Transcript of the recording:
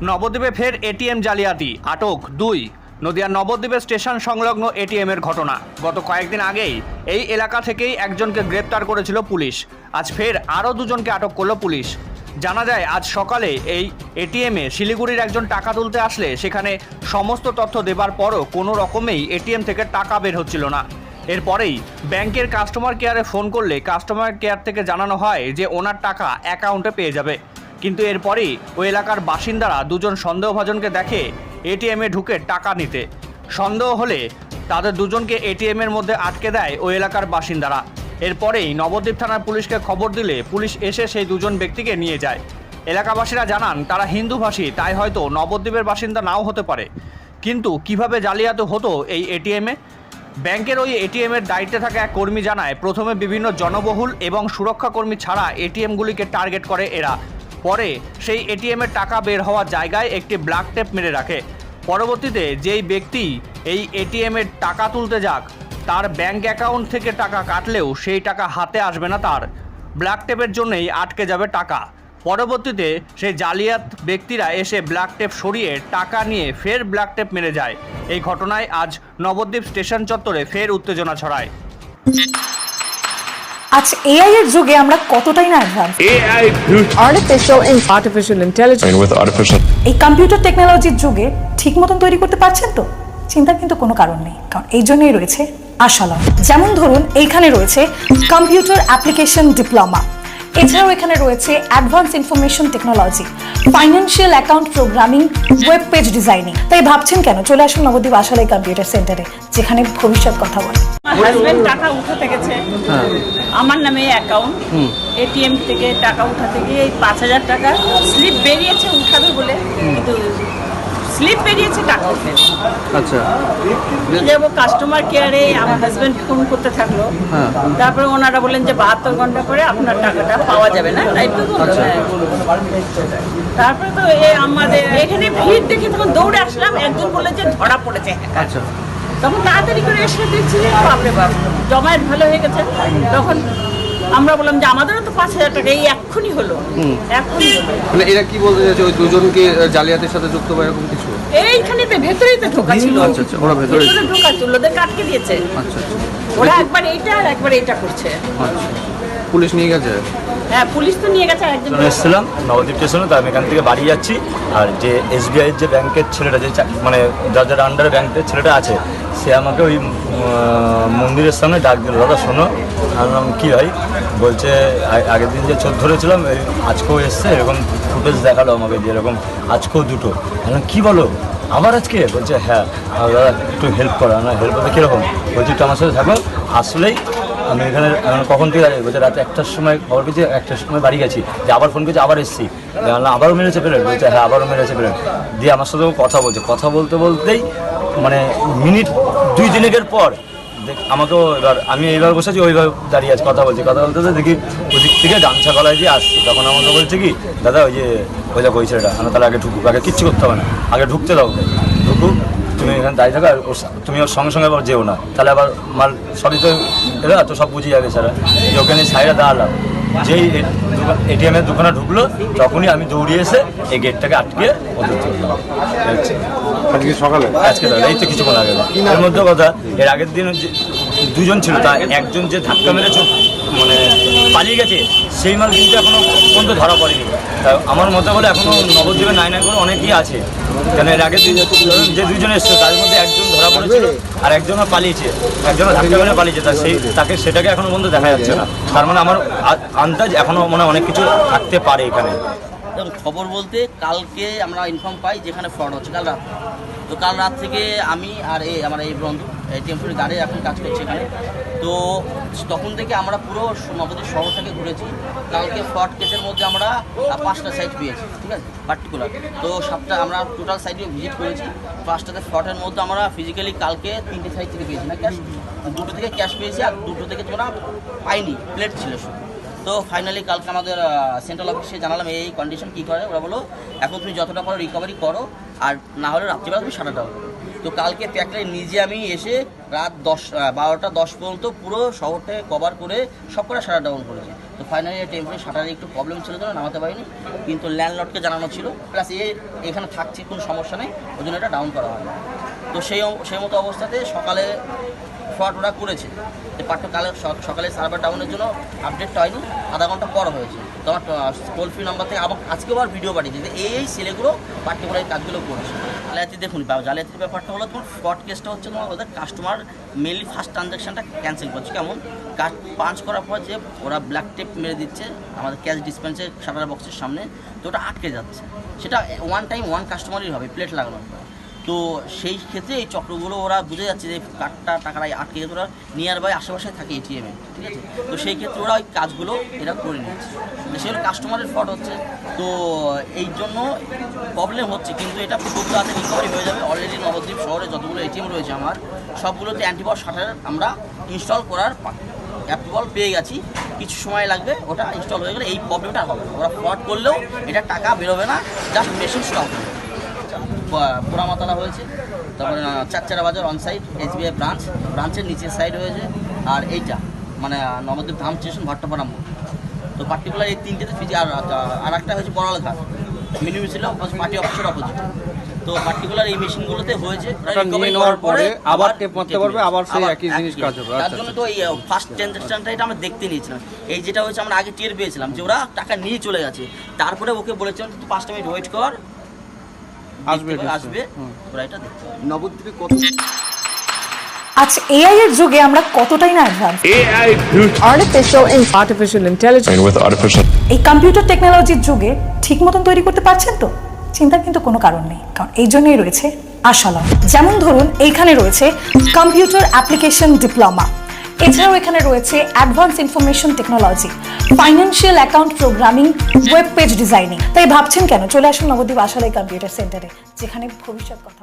নবদ্বীপে ফের এটিএম জালিয়াতি, আটক 2। নদিয়ার নবদ্বীপের স্টেশন সংলগ্ন এটিএমের ঘটনা। গত কয়েকদিন আগেই এই এলাকা থেকেই একজনকে গ্রেপ্তার করেছিল পুলিশ। আজ ফের আরও 2জনকে আটক করল পুলিশ। জানা যায় আজ সকালে এই এটিএমে শিলিগুড়ির একজন টাকা তুলতে আসলে সেখানে সমস্ত তথ্য দেবার পরও কোনো রকমেই এটিএম থেকে টাকা বের হচ্ছিল না। এরপরেই ব্যাংকের কাস্টমার কেয়ারে ফোন করলে কাস্টমার কেয়ার থেকে জানানো হয় যে ওনার টাকা অ্যাকাউন্টে পেয়ে যাবে। কিন্তু এরপরই ওই এলাকার বাসিন্দারা 2জন সন্দেহভাজনকে দেখে এটিএমে ঢুকে টাকা নিতে। সন্দেহ হলে তাদের 2জনকে এটিএমের মধ্যে আটকে দেয় ওই এলাকার বাসিন্দারা। এরপরেই নবদ্বীপ থানার পুলিশকে খবর দিলে পুলিশ এসে সেই 2জন ব্যক্তিকে নিয়ে যায়। এলাকাবাসীরা জানান তারা হিন্দুভাষী, তাই হয়তো নবদ্বীপের বাসিন্দা নাও হতে পারে। কিন্তু কিভাবে জালিয়াতি হতো এই এটিএমে? ব্যাংকের ওই এটিএমের দায়িত্বে থাকা এক কর্মী জানায়, প্রথমে বিভিন্ন জনবহুল এবং সুরক্ষাকর্মী ছাড়া এটিএমগুলিকে টার্গেট করে এরা। পরে সেই এটিএমের টাকা বের হওয়ার জায়গায় একটি ব্ল্যাক টেপ মেরে রাখে। পরবর্তীতে যেই ব্যক্তি এই এটিএমের টাকা তুলতে যাক, তার ব্যাংক অ্যাকাউন্ট থেকে টাকা কাটলেও সেই টাকা হাতে আসবে না, তার ব্ল্যাক টেপের জন্যই আটকে যাবে টাকা। পরবর্তীতে সেই জালিয়াত ব্যক্তিরা এসে ব্ল্যাক টেপ সরিয়ে টাকা নিয়ে ফের ব্ল্যাক টেপ মেরে যায়। এই ঘটনায় আজ নবদ্বীপ স্টেশন চত্বরে ফের উত্তেজনা ছড়ায়। আজ এআই এর যুগে আমরা কতটাই না advance. AI artificial intelligence and with artificial এই কম্পিউটার টেকনোলজির যুগে ঠিক মতন তৈরি করতে পারছেন তো? চিন্তার কিন্তু কোনো কারণ নেই, কারণ এই জন্যই রয়েছে আশালম। যেমন ধরুন এইখানে রয়েছে কম্পিউটার অ্যাপ্লিকেশন ডিপ্লোমা, এছাড়াও এখানে রয়েছে advance information technology, financial account programming, web page designing. তাই ভাবছেন কেন? চলে আসুন নবদ্বীপ আশালয় কম্পিউটার সেন্টারে, যেখানে ভবিষ্যৎ কথা বলে। হাজবেন্ড টাকা উঠাতে গেছে আমার নামে অ্যাকাউন্ট, এটিএম থেকে টাকা উঠাতে গিয়ে 5,000 টাকা স্লিপ বেরিয়েছে উঠাবে বলে, কিন্তু স্লিপ বেরিয়েছে টাকা উঠে। আচ্ছা, যাবো কাস্টমার কেয়ারে, আমার হাজবেন্ড ফোন করতে থাকলো। তারপরে ওনারা বললেন যে 72 ঘন্টা পরে আপনার টাকাটা পাওয়া যাবে না, তাই তো বললো। তারপরে তো আমাদের এখানে ভিড় দেখে তখন দৌড়ে আসলাম, একজন বললো যে ধরা পড়েছে। আচ্ছা, তখন তাড়াতাড়ি করে এসে দেখছি বাপরে বাপ জমায়েত ভালো হয়ে গেছে। তখন আমরা বললাম যে আমাদেরও তো 5,000 টাকা এই এক্ষুনি হলো, এক্ষুনি হলো। মানে এরা কি বলতে চাইছে, ওই 2জনকে জালিয়াতির সাথে যুক্ত বা এরকম কিছু? এইখানে ভেতরেই তো ঢোকা ছিল। আচ্ছা আচ্ছা, ওরা ভেতরে ঢোকা ছিল, ওদেরকে আটকে দিয়েছে। আচ্ছা আচ্ছা, ওরা একবার এইটা আর একবার এইটা করছে। আচ্ছা, পুলিশ নিয়ে গেছে? হ্যাঁ, পুলিশ তো নিয়ে গেছে। একজন এসেছিলাম নবদ্বীপ স্টেশনে, তো আমি এখান থেকে বাড়ি যাচ্ছি। আর যে SBI যে ব্যাংকের ছেলেটা, যে মানে যাদের আন্ডারে ব্যাংকের ছেলেটা আছে, সে আমাকে ওই মন্দিরের সামনে ডাক দিল, দাদা শোনো। আমি বললাম কী হয়? বলছে আগের দিন যে চোর ধরেছিলাম আজকেও এসছে, এরকম ফুটেজ দেখালো আমাকে যে এরকম আজকেও 2টো। আমি কী বলো, আবার আজকে? বলছে হ্যাঁ। দাদা একটু হেল্প করো। না হেল্প করতে কীরকম? বলছি একটু আমার সাথে থাকো। আসলেই আমি এখানে কখন থেকে দাঁড়িয়ে, বলছে রাত 1টার সময় খবর পেয়েছি, 1টার সময় বাড়ি গেছি, যে আবার ফোন করেছি, আবার এসেছি। আবারও মেরেছে প্লেট? বলছে হ্যাঁ আবারও মেরেছে প্লেট। দিয়ে আমার সাথে কথা বলছে, কথা বলতে বলতেই মানে মিনিট 2-3 পর আমাকেও এবার আমি এইবার বসেছি, ওইভাবে দাঁড়িয়ে আছি, কথা বলছি। কথা বলতে দেখি ওদিক থেকে গামছা গলায় দিয়ে আসছি। তখন আমাকে বলছে কি, দাদা ওই যে ওই দেখো ওই ছেলেটা, আমি তাহলে আগে ঢুকুক, আগে কিচ্ছু করতে হবে না, আগে ঢুকতে দাও, ঢুকুক, তুমি এখানে দাঁড়িয়ে থাকো, আর তুমি ওর সঙ্গে সঙ্গে আবার যেও না, তাহলে আবার মাল সবই তো এরা তো সব বুঝে যাবে সারা। ওখানে সাইডে দাঁড়ালাম, যেই এটিএমের দোকানে ঢুকলো তখনই আমি দৌড়িয়ে এসে এই গেটটাকে আটকে ওদের চললাম। আজকে সকালে আজকে দাদা এই তো কিছুক্ষণ আগে। এর মধ্যে কথা, এর আগের দিন 2জন ছিল, তা একজন যে ধাক্কা মেরেছে মানে পালিয়ে গেছে, সেই মাল কিন্তু এখনো পর্যন্ত ধরা পড়েনি। তা আমার মতে বলে এখনো নবদ্বীপে 9 করে অনেকেই আছে, কেন এর আগের দিন যে 2জন এসছে তার মধ্যে একজন ধরা পড়েছিল আর একজনও পালিয়েছে, একজনও ধাক্কা মেরে পালিয়েছে। তা তাকে সেটাকে এখনো পর্যন্ত দেখা যাচ্ছে না। তার মানে আমার আন্দাজ এখনো মানে অনেক কিছু থাকতে পারে এখানে। খবর বলতে কালকে আমরা ইনফর্ম পাই যেখানে ফ্রড হচ্ছে কাল রাত। তো কাল রাত থেকে আমি আর আমার এই বন্ধু টেম্পোরারি গাড়ি এখন কাজ করছি এখানে। তো তখন থেকে আমরা পুরো নবদ্বীপ শহরটাকে ঘুরেছি। কালকে ফ্রড কেসের মধ্যে আমরা 5টা সাইট পেয়েছি, ঠিক আছে, পার্টিকুলার। তো 7টা আমরা টোটাল সাইটে ভিজিট করেছি। 5টাতে ফ্রডের মধ্যে আমরা ফিজিক্যালি কালকে 3টে সাইট থেকে পেয়েছি না ক্যাশ, 2টো থেকে ক্যাশ পেয়েছি, আর 2টো থেকে তোমরা পাইনি, প্লেট ছিল শুধু। তো ফাইনালি কালকে আমাদের সেন্ট্রাল অফিসে জানালাম এই কন্ডিশন কী করে। ওরা বলো এখন তুমি যতটা পারো রিকভারি করো, আর না হলে রাত্রিবেলা তুমি সারা দাও। তো কালকে প্যাকটাই নিজে আমি এসে রাত 12টা 10 পর্যন্ত পুরো শহরটাকে কভার করে সব করে সারা ডাউন করেছি। তো ফাইনালি টেম্পোরারি শাটারে একটু প্রবলেম ছিল জন্য নামাতে পারিনি, কিন্তু ল্যান্ডলর্ডকে জানানো ছিল, প্লাস এখানে থাকছে কোনো সমস্যা নেই, ওই জন্য এটা ডাউন করা হয় না। তো সেই মতো অবস্থাতে সকালে ফ্রড ওরা করেছে, কালে সকালে সার্ভার ডাউনের জন্য আপডেটটা হয়নি, আধা ঘন্টা পর হয়েছে। তো আমার টোল ফ্রি নাম্বার থেকে আবার আজকেও আবার ভিডিও পাঠিয়ে দিতে এই ছেলেগুলো পার্টিকুলার এই কাজগুলো করেছে। জালিয়াতি দেখুন, জালিয়াতির ব্যাপারটা হলো তোমার ফ্রড কেসটা হচ্ছে তোমার ওদের কাস্টমার মেনলি ফার্স্ট ট্রানজ্যাকশানটা ক্যান্সেল করছে। কেমন কার্ড পাঞ্চ করার পর যে ওরা ব্ল্যাক টেপ মেরে দিচ্ছে আমাদের ক্যাশ ডিসপেন্সের শাটার বক্সের সামনে, তো ওটা আটকে যাচ্ছে। সেটা ওয়ান টাইম ওয়ান কাস্টমারই হবে প্লেট লাগানোর পর। তো সেই ক্ষেত্রে এই চক্রগুলো ওরা বুঝে যাচ্ছে যে কার্ডটা টাকাটা আটকে গেছে, ওরা নিয়ার বাই আশেপাশে থাকে এটিএমে, ঠিক আছে। তো সেই ক্ষেত্রে ওরা ওই কাজগুলো এরা করে নিচ্ছে, সেগুলো কাস্টমারের ফল্ট হচ্ছে। তো এই জন্য প্রবলেম হচ্ছে, কিন্তু এটা খুব তাড়াতাড়ি রিকভারি হয়ে যাবে। অলরেডি নবদ্বীপ শহরে যতগুলো এটিএম রয়েছে আমার সবগুলোতে অ্যান্টিবল শাটার আমরা ইনস্টল করার অ্যাপ্রুভাল পেয়ে গেছি। কিছু সময় লাগবে, ওটা ইনস্টল হয়ে গেলে এই প্রবলেমটা হবে না। ওরা ফ্রড করলেও এটা টাকা বেরোবে না, জাস্ট মেশিন স্টপ হবে। পোড়ামাতলা হয়েছে, তারপরে চারচারা বাজার অন সাইড এসবিআই ব্রাঞ্চের নিচের সাইড হয়েছে, আর এইটা মানে নবদ্বীপ ধাম স্টেশন ভট্টপাড়া মোড়। তো পার্টিকুলার এই তিনটেতে ফিজি, আর একটা হয়েছে বড়ালঘাট মিনিমি ছিল পার্টি অফিসের অপোজিট। তো পার্টিকুলার এই মেশিনগুলোতে হয়েছে, নিয়ে নেওয়ার পরে আবার টেপ মারতে পারবে, আবার সেই একই জিনিস কাজ হবে। তার জন্য তো এই ফার্স্ট ট্রানজাকশনটা এটা আমরা দেখতে নিয়েছিলাম। এই যেটা হয়েছে আমরা আগে টের পেয়েছিলাম যে ওরা টাকা নিয়ে চলে গেছে, তারপরে ওকে বলেছিলাম তুই 5 মিনিট ওয়েট কর, আসবে ওরা এটা দেখতে। নবদ্বীপে কত আজ এআই এর যুগে আমরা কতটাই না অ্যাডভান্স। artificial intelligence. এই কম্পিউটার টেকনোলজির যুগে ঠিক মতন তৈরি করতে পারছেন তো? চিন্তার কিন্তু কোনো কারণ নেই, কারণ এই জন্যই রয়েছে আশালম। যেমন ধরুন এইখানে রয়েছে কম্পিউটার অ্যাপ্লিকেশন ডিপ্লোমা, এছাড়াও এখানে রয়েছে advance information technology, financial account programming, web page designing. তাই ভাবছেন কেন? চলে আসুন নবদ্বীপ আশালয় কম্পিউটার সেন্টারে, যেখানে ভবিষ্যৎ কথা